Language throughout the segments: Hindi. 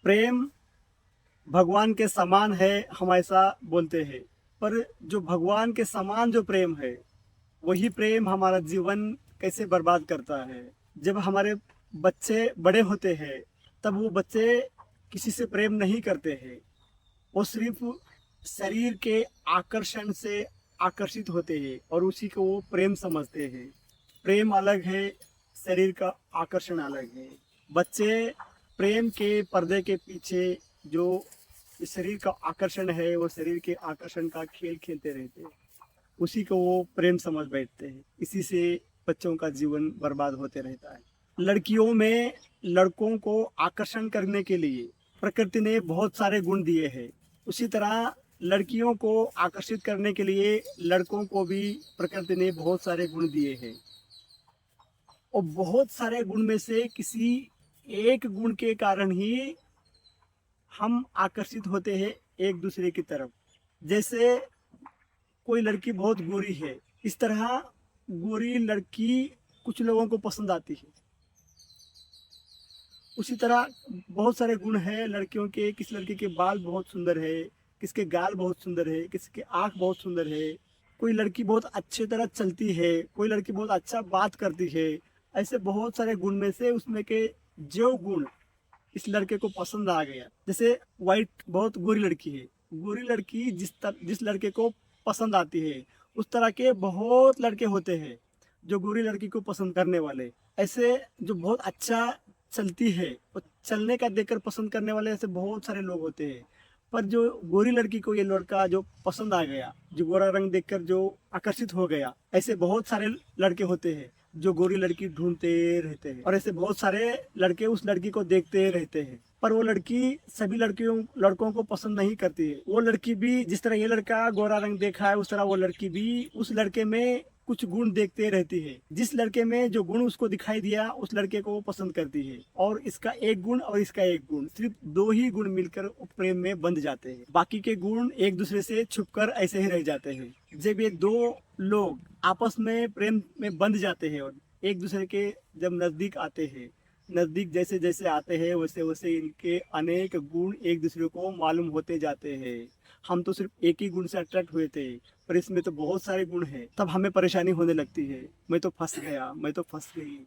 प्रेम भगवान के समान है, हम ऐसा बोलते हैं। पर जो भगवान के समान जो प्रेम है, वही प्रेम हमारा जीवन कैसे बर्बाद करता है। जब हमारे बच्चे बड़े होते हैं, तब वो बच्चे किसी से प्रेम नहीं करते हैं। वो सिर्फ शरीर के आकर्षण से आकर्षित होते हैं और उसी को वो प्रेम समझते हैं। प्रेम अलग है, शरीर का आकर्षण अलग है। बच्चे प्रेम के पर्दे के पीछे जो शरीर का आकर्षण है, वो शरीर के आकर्षण का खेल खेलते रहते हैं। उसी को वो प्रेम समझ बैठते हैं। इसी से बच्चों का जीवन बर्बाद होते रहता है। लड़कियों में लड़कों को आकर्षण करने के लिए प्रकृति ने बहुत सारे गुण दिए हैं। उसी तरह लड़कियों को आकर्षित करने के लिए लड़कों को भी प्रकृति ने बहुत सारे गुण दिए हैं। और बहुत सारे गुण में से किसी एक गुण के कारण ही हम आकर्षित होते हैं एक दूसरे की तरफ। जैसे कोई लड़की बहुत गोरी है, इस तरह गोरी लड़की कुछ लोगों को पसंद आती है। उसी तरह बहुत सारे गुण हैं लड़कियों के। किस लड़की के बाल बहुत सुंदर है, किसके गाल बहुत सुंदर है, किसके आँख बहुत सुंदर है। कोई लड़की बहुत अच्छी तरह चलती है, कोई लड़की बहुत अच्छा बात करती है। ऐसे बहुत सारे गुण में से उसमें के जो गुण इस लड़के को पसंद आ गया। जैसे वाइट बहुत गोरी लड़की है, गोरी लड़की जिस लड़के को पसंद आती है, उस तरह के बहुत लड़के होते हैं जो गोरी लड़की को पसंद करने वाले। ऐसे जो बहुत अच्छा चलती है और चलने का देखकर पसंद करने वाले ऐसे बहुत सारे लोग होते हैं। पर जो गोरी लड़की को ये लड़का जो पसंद आ गया, जो गोरा रंग देखकर जो आकर्षित हो गया, ऐसे बहुत सारे लड़के होते हैं जो गोरी लड़की ढूंढते रहते हैं। और ऐसे बहुत सारे लड़के उस लड़की को देखते रहते हैं। पर वो लड़की सभी लड़कों को पसंद नहीं करती है। वो लड़की भी जिस तरह ये लड़का गोरा रंग देखा है, उस तरह वो लड़की भी उस लड़के में कुछ गुण देखते रहती है। जिस लड़के में जो गुण उसको दिखाई दिया, उस लड़के को वो पसंद करती है। और इसका एक गुण और इसका एक गुण, सिर्फ दो ही गुण मिलकर प्रेम में बंध जाते हैं। बाकी के गुण एक दूसरे से छुपकर ऐसे ही रह जाते हैं। जब ये दो लोग आपस में प्रेम में बंध जाते हैं और एक दूसरे के जब नजदीक आते हैं, नजदीक जैसे जैसे आते हैं, वैसे वैसे इनके अनेक गुण एक दूसरे को मालूम होते जाते हैं। हम तो सिर्फ एक ही गुण से अट्रैक्ट हुए थे, पर इसमें तो बहुत सारे गुण हैं। तब हमें परेशानी होने लगती है। मैं तो फंस गया, मैं तो फंस गई।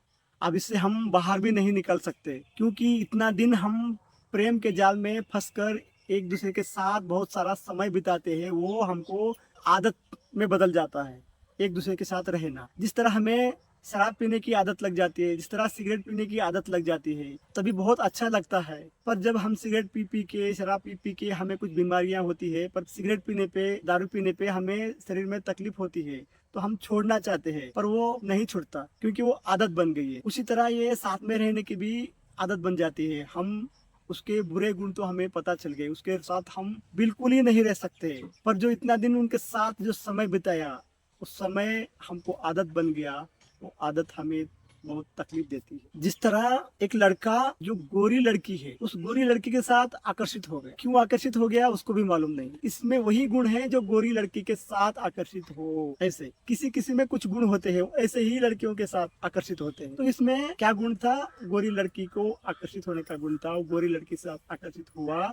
अब इससे हम बाहर भी नहीं निकल सकते, क्योंकि इतना दिन हम प्रेम के जाल में फंसकर एक दूसरे के साथ बहुत सारा समय बिताते हैं। वो हमको आदत में बदल जाता है एक दूसरे के साथ रहना। जिस तरह हमें शराब पीने की आदत लग जाती है, जिस तरह सिगरेट पीने की आदत लग जाती है, तभी बहुत अच्छा लगता है। पर जब हम सिगरेट पी पी के, शराब पी पी के हमें कुछ बीमारियां होती है, पर सिगरेट पीने पे, दारू पीने पे हमें शरीर में तकलीफ होती है, तो हम छोड़ना चाहते हैं, पर वो नहीं छूटता क्योंकि वो आदत बन गई है। उसी तरह ये साथ में रहने की भी आदत बन जाती है। हम उसके बुरे गुण तो हमें पता चल गए, उसके साथ हम बिल्कुल ही नहीं रह सकते। पर जो इतना दिन उनके साथ जो समय बिताया, उस समय हमको आदत बन गया। वो आदत हमें बहुत तकलीफ देती है। जिस तरह एक लड़का जो गोरी लड़की है, उस गोरी लड़की के साथ आकर्षित हो गया। क्यों आकर्षित हो गया उसको भी मालूम नहीं। इसमें वही गुण है जो गोरी लड़की के साथ आकर्षित हो। ऐसे किसी किसी में कुछ गुण होते हैं, ऐसे ही लड़कियों के साथ आकर्षित होते हैं। तो इसमें क्या गुण था? गोरी लड़की को आकर्षित होने का गुण था। वो गोरी लड़की से आकर्षित हुआ।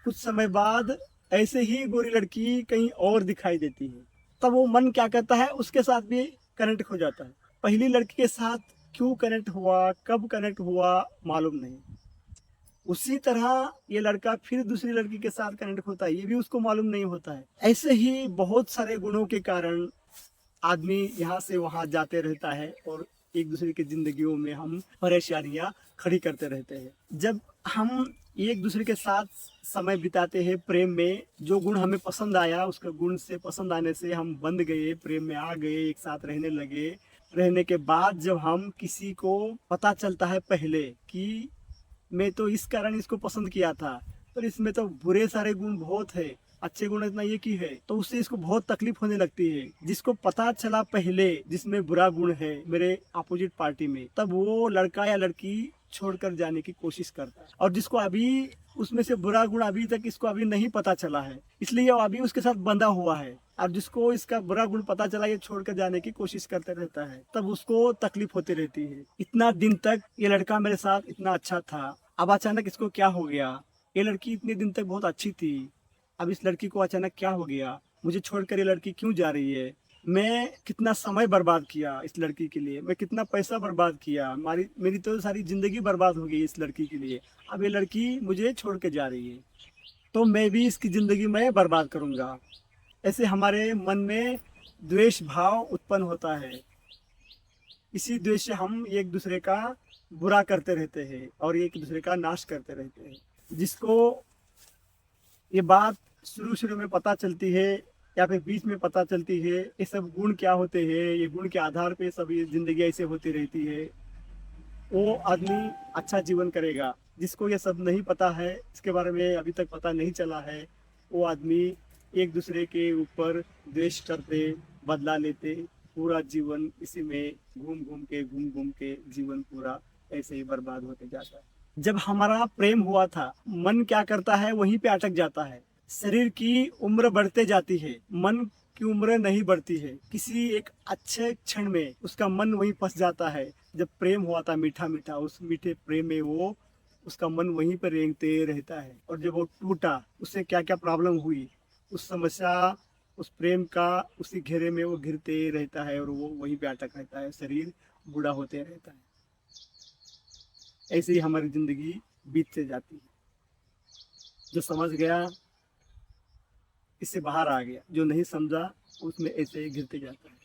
कुछ समय बाद ऐसे ही गोरी लड़की कहीं और दिखाई देती है। तब वो मन क्या करता है, उसके साथ भी कनेक्ट हो जाता है। पहली लड़की के साथ क्यों कनेक्ट हुआ, कब कनेक्ट हुआ, मालूम नहीं। उसी तरह ये लड़का फिर दूसरी लड़की के साथ कनेक्ट होता है, ये भी उसको मालूम नहीं होता है। ऐसे ही बहुत सारे गुणों के कारण आदमी यहाँ से वहाँ जाते रहता है और एक दूसरे की जिंदगियों में हम परेशानियाँ खड़ी करते रहते हैं। जब हम एक दूसरे के साथ समय बिताते हैं प्रेम में, जो गुण हमें पसंद आया, उसके गुण से पसंद आने से हम बंध गए, प्रेम में आ गए, एक साथ रहने लगे। रहने के बाद जब हम किसी को पता चलता है पहले कि मैं तो इस कारण इसको पसंद किया था, पर इसमें तो बुरे सारे गुण बहुत है, अच्छे गुण इतना ये की है, तो उससे इसको बहुत तकलीफ होने लगती है। जिसको पता चला पहले जिसमें बुरा गुण है मेरे अपोजिट पार्टी में, तब वो लड़का या लड़की छोड़कर जाने की कोशिश करता है। और जिसको अभी उसमें से बुरा गुण अभी तक इसको अभी नहीं पता चला है, इसलिए वो अभी उसके साथ बंधा हुआ है। और जिसको इसका बुरा गुण पता चला, ये छोड़कर जाने की कोशिश करते रहता है, तब उसको तकलीफ होती रहती है। इतना दिन तक ये लड़का मेरे साथ इतना अच्छा था, अब अचानक इसको क्या हो गया, ये लड़की इतने दिन तक बहुत अच्छी थी, अब इस लड़की को अचानक क्या हो गया, मुझे छोड़कर ये लड़की क्यों जा रही है। मैं कितना समय बर्बाद किया इस लड़की के लिए, मैं कितना पैसा बर्बाद किया, हमारी मेरी तो सारी जिंदगी बर्बाद हो गई इस लड़की के लिए। अब ये लड़की मुझे छोड़ के जा रही है, तो मैं भी इसकी जिंदगी में बर्बाद करूंगा। ऐसे हमारे मन में द्वेष भाव उत्पन्न होता है। इसी द्वेष से हम एक दूसरे का बुरा करते रहते हैं और एक दूसरे का नाश करते रहते हैं। जिसको ये बात शुरू शुरू में पता चलती है या फिर बीच में पता चलती है, ये सब गुण क्या होते हैं, ये गुण के आधार पे सब ये जिंदगी ऐसे होती रहती है, वो आदमी अच्छा जीवन करेगा। जिसको ये सब नहीं पता है, इसके बारे में अभी तक पता नहीं चला है, वो आदमी एक दूसरे के ऊपर द्वेष करते, बदला लेते, पूरा जीवन इसी में घूम घूम के जीवन पूरा ऐसे ही बर्बाद होते जाता है। जब हमारा प्रेम हुआ था, मन क्या करता है, वहीं पे अटक जाता है। शरीर की उम्र बढ़ते जाती है, मन की उम्र नहीं बढ़ती है। किसी एक अच्छे क्षण में उसका मन वहीं फंस जाता है। जब प्रेम हुआ था मीठा मीठा, उस मीठे प्रेम में वो उसका मन वहीं पर रेंगते रहता है। और जब वो टूटा, उससे क्या क्या प्रॉब्लम हुई, उस समस्या, उस प्रेम का उसी घेरे में वो घिरते रहता है और वो वहीं पे अटक रहता है, शरीर बूढ़ा होते रहता है। ऐसे ही हमारी जिंदगी बीतते जाती है। जो समझ गया इससे बाहर आ गया, जो नहीं समझा उसमें ऐसे ही गिरते जाता है।